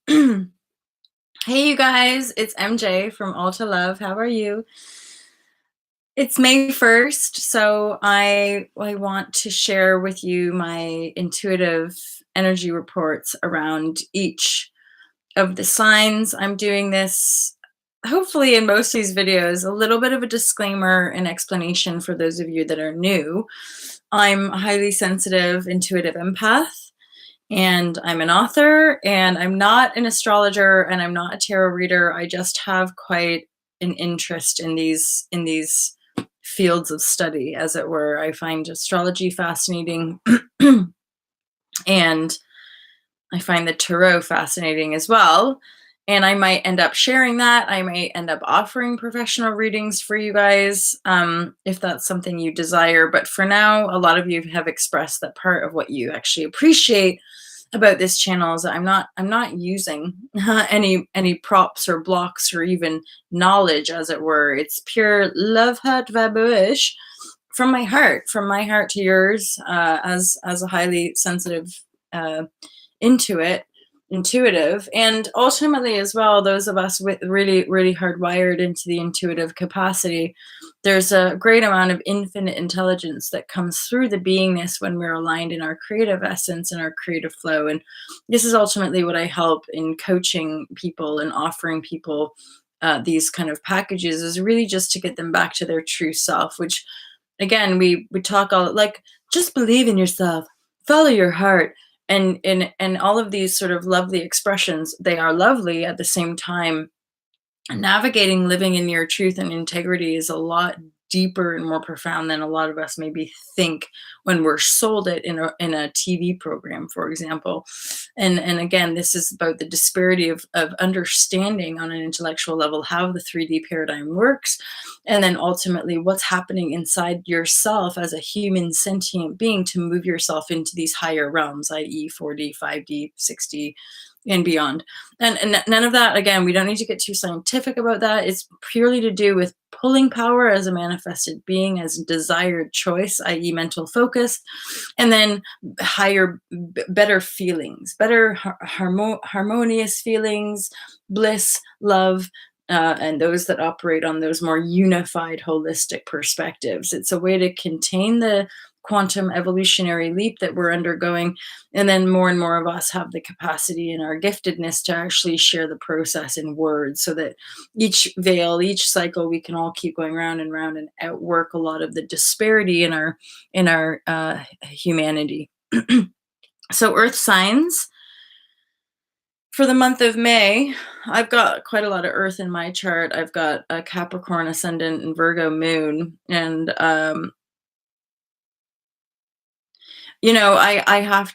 Hey, you guys, it's MJ from All to Love. How are you? It's May 1st, so I want to share with you my intuitive energy reports around each of the signs. I'm doing this hopefully in most of these videos, a little bit of a disclaimer and explanation for those of you that are new. I'm a highly sensitive, intuitive empath, and I'm an author, and I'm not an astrologer, and I'm not a tarot reader. I just have quite an interest in these fields of study, as it were. I find astrology fascinating, and I find the tarot fascinating as well. And I might end up sharing that. I might end up offering professional readings for you guys, if that's something you desire. But for now, a lot of you have expressed that part of what you actually appreciate about this channel is that I'm not using any props or blocks or even knowledge, as it were. It's pure love, heart, vibrashe from my heart to yours, as a highly sensitive, uh, intuitive, and ultimately as well, those of us with really hardwired into the intuitive capacity, there's a great amount of infinite intelligence that comes through the beingness when we're aligned in our creative essence and our creative flow. And this is ultimately what I help in coaching people and offering people these kind of packages, is really just to get them back to their true self, which again, we talk all like, just believe in yourself, follow your heart, and all of these sort of lovely expressions. They are lovely. At the same time, navigating living in your truth and integrity is a lot deeper and more profound than a lot of us maybe think when we're sold it in a TV program, for example. And again, this is about the disparity of understanding on an intellectual level how the 3D paradigm works, and then ultimately what's happening inside yourself as a human sentient being to move yourself into these higher realms, i.e. 4D, 5D, 6D, and beyond. And none of that, again, we don't need to get too scientific about that. It's purely to do with pulling power as a manifested being, as desired choice, i.e. mental focus, and then higher, better feelings, better harmonious feelings, bliss, love, and those that operate on those more unified, holistic perspectives. It's a way to contain the quantum evolutionary leap that we're undergoing, and then more and more of us have the capacity and our giftedness to actually share the process in words, so that each veil, each cycle, we can all keep going round and round and outwork a lot of the disparity in our humanity. So earth signs for the month of May, I've got quite a lot of earth in my chart. I've got a Capricorn ascendant and Virgo moon, and I have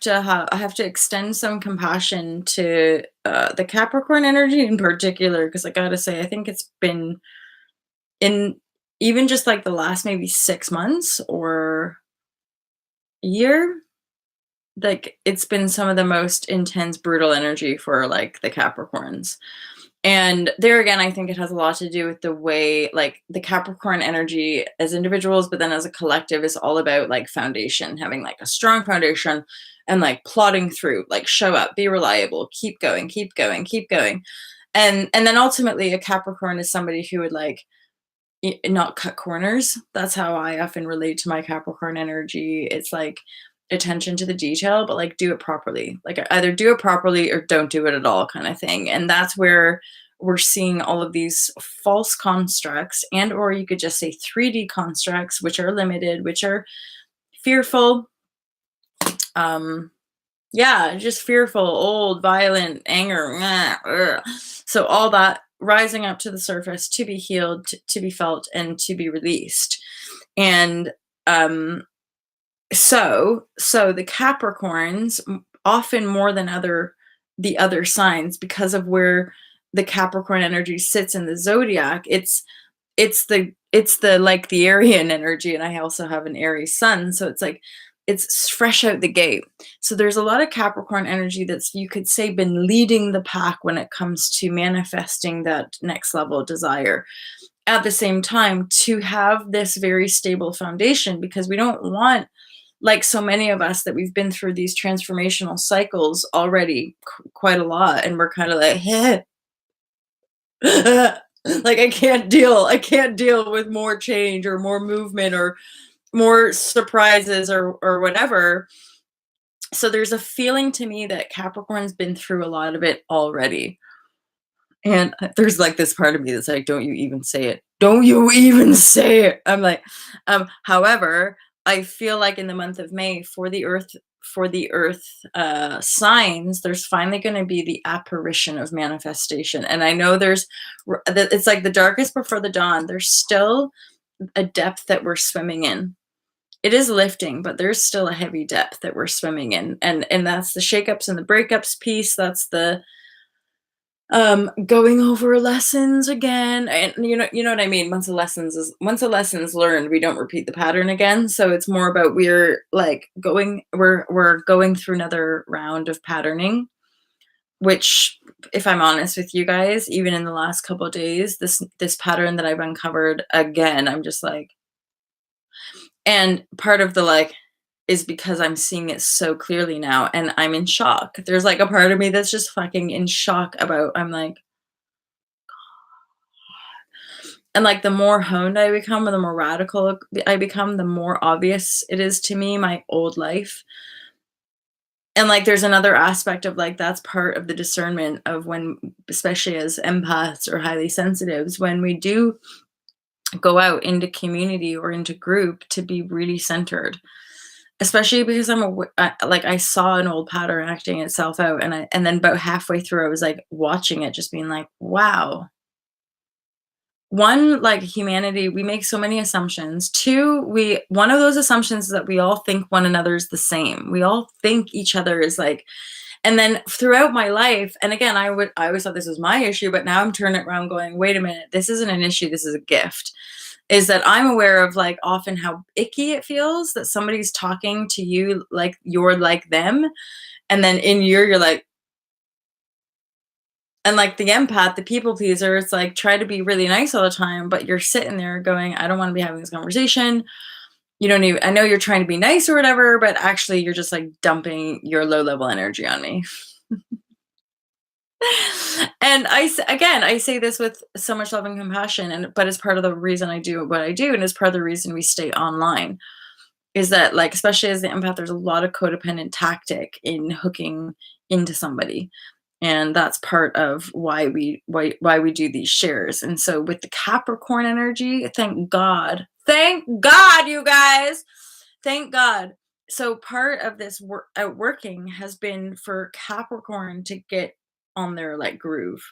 to extend some compassion to the Capricorn energy in particular, because I gotta say, I think it's been in even just like the last maybe 6 months or year, like it's been some of the most intense, brutal energy for like the Capricorns. And there again, I think it has a lot to do with the way, like, the Capricorn energy as individuals, but then as a collective, is all about like foundation, having like a strong foundation, and like plodding through, like show up, be reliable, keep going, keep going, keep going. And then ultimately a Capricorn is somebody who would like not cut corners. That's how I often relate to my Capricorn energy. It's like attention to the detail, but like do it properly. Like either do it properly or don't do it at all, kind of thing. And that's where we're seeing all of these false constructs, and or you could just say 3D constructs, which are limited, which are fearful. Um yeah, just fearful, old, violent, anger. So all that rising up to the surface to be healed, to be felt, and to be released. And so the Capricorns, often more than the other signs, because of where the Capricorn energy sits in the zodiac, it's the like the Aryan energy, and I also have an Aries sun, so it's like it's fresh out the gate. So there's a lot of Capricorn energy that's, you could say, been leading the pack when it comes to manifesting that next level desire. At the same time, to have this very stable foundation, because we don't want like so many of us, that we've been through these transformational cycles already quite a lot, and we're kind of like, like I can't deal with more change or more movement or more surprises or whatever. So there's a feeling to me that Capricorn's been through a lot of it already. And there's like this part of me that's like, don't you even say it. Don't you even say it. I'm like, however, I feel like in the month of May for the earth signs, there's finally going to be the apparition of manifestation. And I know it's like the darkest before the dawn. There's still a depth that we're swimming in. It is lifting, but there's still a heavy depth that we're swimming in. And that's the shakeups and the breakups piece. That's the going over lessons again, and you know what I mean. Once a lesson's learned, we don't repeat the pattern again. So it's more about we're going through another round of patterning, which, if I'm honest with you guys, even in the last couple of days, this pattern that I've uncovered again, I'm just like, and part of the like is because I'm seeing it so clearly now, and I'm in shock. There's like a part of me that's just fucking in shock about, I'm like, and like the more honed I become, or the more radical I become, the more obvious it is to me my old life. And like there's another aspect of like that's part of the discernment of when, especially as empaths or highly sensitives, when we do go out into community or into group, to be really centered. Especially because like I saw an old pattern acting itself out, and then about halfway through I was like watching it, just being like, wow. One, like humanity, we make so many assumptions. Two, we one of those assumptions is that we all think one another's the same. We all think each other is like, and then throughout my life, and again, I always thought this was my issue, but now I'm turning it around going, wait a minute, this isn't an issue, this is a gift. Is that I'm aware of like often how icky it feels that somebody's talking to you like you're like them. And then you're like, and like the empath, the people pleaser, it's like try to be really nice all the time, but you're sitting there going, I don't want to be having this conversation. You don't even, I know you're trying to be nice or whatever, but actually you're just like dumping your low level energy on me. And again, I say this with so much love and compassion, but it's part of the reason I do what I do, and it's part of the reason we stay online. Is that like, especially as the empath, there's a lot of codependent tactic in hooking into somebody, and that's part of why we do these shares. And so with the Capricorn energy, thank God, you guys, thank God. So part of this outworking has been for Capricorn to get on their like groove.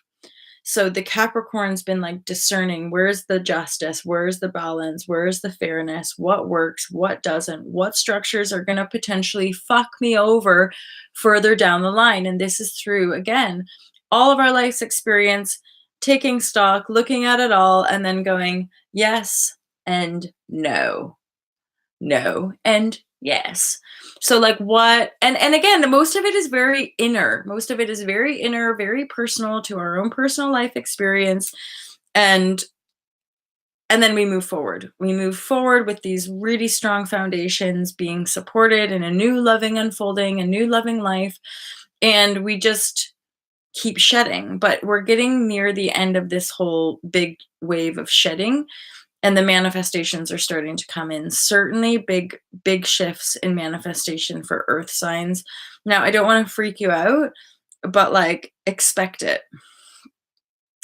So the Capricorn's been like discerning, where's the justice, where's the balance, where's the fairness, what works, what doesn't, what structures are going to potentially fuck me over further down the line. And this is through, again, all of our life's experience, taking stock, looking at it all, and then going, yes and no, no and yes. So like what, and again, most of it is very inner. Most of it is very inner, very personal to our own personal life experience. And then we move forward. We move forward with these really strong foundations being supported in a new loving unfolding, a new loving life. And we just keep shedding. But we're getting near the end of this whole big wave of shedding, and the manifestations are starting to come in. Certainly big shifts in manifestation for earth signs. Now, I don't want to freak you out, but like expect it.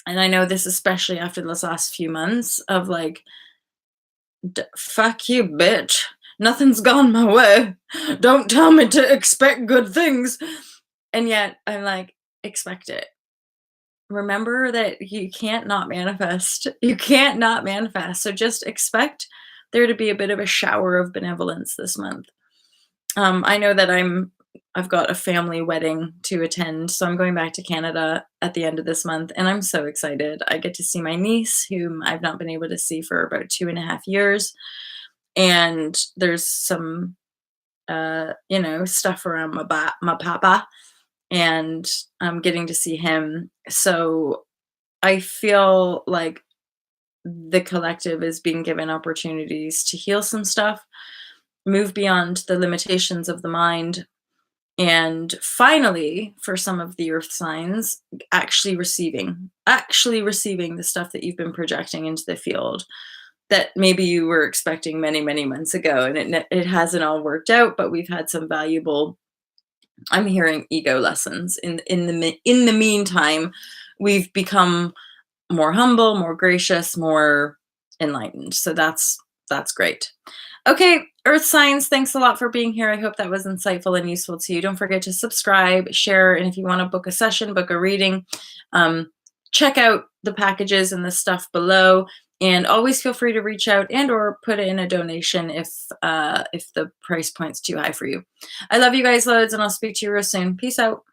And I know this, especially after this last few months of like, fuck you, bitch. Nothing's gone my way. Don't tell me to expect good things. And yet I'm like, expect it. Remember that you can't not manifest. You can't not manifest. So just expect there to be a bit of a shower of benevolence this month. I know that I've got a family wedding to attend, so I'm going back to Canada at the end of this month, and I'm so excited. I get to see my niece, whom I've not been able to see for about 2.5 years, and there's some, stuff around my papa, and I'm getting to see him. So I feel like the collective is being given opportunities to heal some stuff. move beyond the limitations of the mind, and finally, for some of the earth signs, actually receiving the stuff that you've been projecting into the field that maybe you were expecting many, many months ago, and it hasn't all worked out, but we've had some valuable, I'm hearing, ego lessons. In the meantime, we've become more humble, more gracious, more enlightened. So that's great. Okay, earth signs, thanks a lot for being here. I hope that was insightful and useful to you. Don't forget to subscribe, share, and if you want to book a session, book a reading, check out the packages and the stuff below. And always feel free to reach out and or put in a donation if the price point's too high for you. I love you guys loads, and I'll speak to you real soon. Peace out.